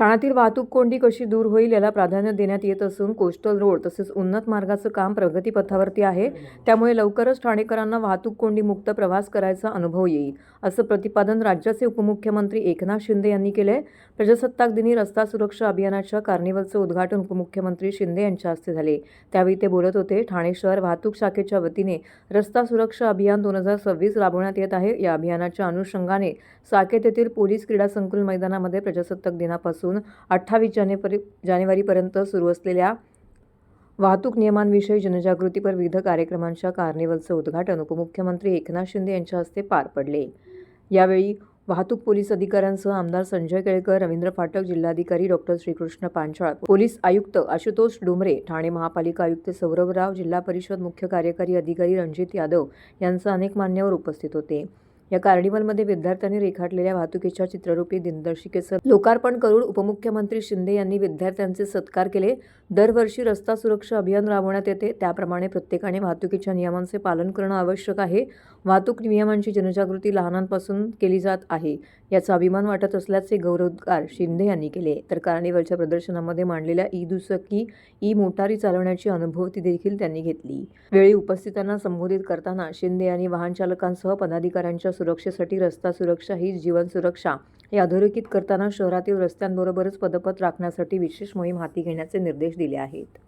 ठाण्यातील वाहतूक कोंडी कशी दूर होईल याला प्राधान्य देण्यात येत असून कोस्टल रोड तसेच उन्नत मार्गाचं काम प्रगतीपथावरती आहे। त्यामुळे लवकरच ठाणेकरांना वाहतूक कोंडी मुक्त प्रवास करायचा अनुभव येईल, असं प्रतिपादन राज्याचे उपमुख्यमंत्री एकनाथ शिंदे यांनी केले। प्रजासत्ताक दिनी रस्ता सुरक्षा अभियानाच्या कार्निवलचं उद्घाटन उपमुख्यमंत्री शिंदे यांच्या हस्ते झाले। त्यावेळी ते बोलत होते। ठाणे शहर वाहतूक शाखेच्या वतीने रस्ता सुरक्षा अभियान 2026 राबवण्यात येत आहे। या अभियानाच्या अनुषंगाने साकेत येथील पोलीस क्रीडा संकुल मैदानामध्ये प्रजासत्ताक दिनापासून 28 जानेवारीपर्यंत सुरू असलेल्या वाहतूक नियमांविषयी जनजागृतीपर विविध कार्यक्रमांच्या कार्निवलचं उद्घाटन उपमुख्यमंत्री एकनाथ शिंदे यांच्या हस्ते पार पडले। यावेळी वाहतूक पोलीस अधिकाऱ्यांसह आमदार संजय केळकर, रवींद्र फाटक, जिल्हाधिकारी डॉ. श्रीकृष्ण पांचाळ, पोलीस आयुक्त आशुतोष डुमरे, ठाणे महापालिका आयुक्त सौरभ राव, जिल्हा परिषद मुख्य कार्यकारी अधिकारी रणजित यादव यांसह अनेक मान्यवर उपस्थित होते। या कार्निवलमध्ये विद्यार्थ्यांनी रेखाटलेल्या वाहतुकीच्या चित्ररूपी दिनदर्शिकेचं लोकार्पण करून उपमुख्यमंत्री शिंदे यांनी विद्यार्थ्यांचे सत्कार केले। दरवर्षी रस्ता सुरक्षा अभियान राबवण्यात येते, त्याप्रमाणे प्रत्येकाने वाहतुकीच्या नियमांचे पालन करणं आवश्यक आहे। वाहतूक नियमांची जनजागृती लहानांपासून केली जात आहे, याचा अभिमान वाटत असल्याचे गौरवोद्गार शिंदे यांनी केले। तर कार्निवलच्या प्रदर्शनामध्ये मांडलेल्या ई-दुचाकी, ई-मोटारी चालवण्याची अनुभूती देखील त्यांनी घेतली। वेळी उपस्थितांना संबोधित करताना शिंदे यांनी वाहन चालकांसह पदाधिकाऱ्यांच्या सुरक्षेसाठी रस्ता सुरक्षा ही जीवन सुरक्षा हे अधोरेखित करताना शहरातील रस्त्यांबरोबरच पदपथ राखण्यासाठी विशेष मोहीम हाती घेण्याचे निर्देश दिले आहेत।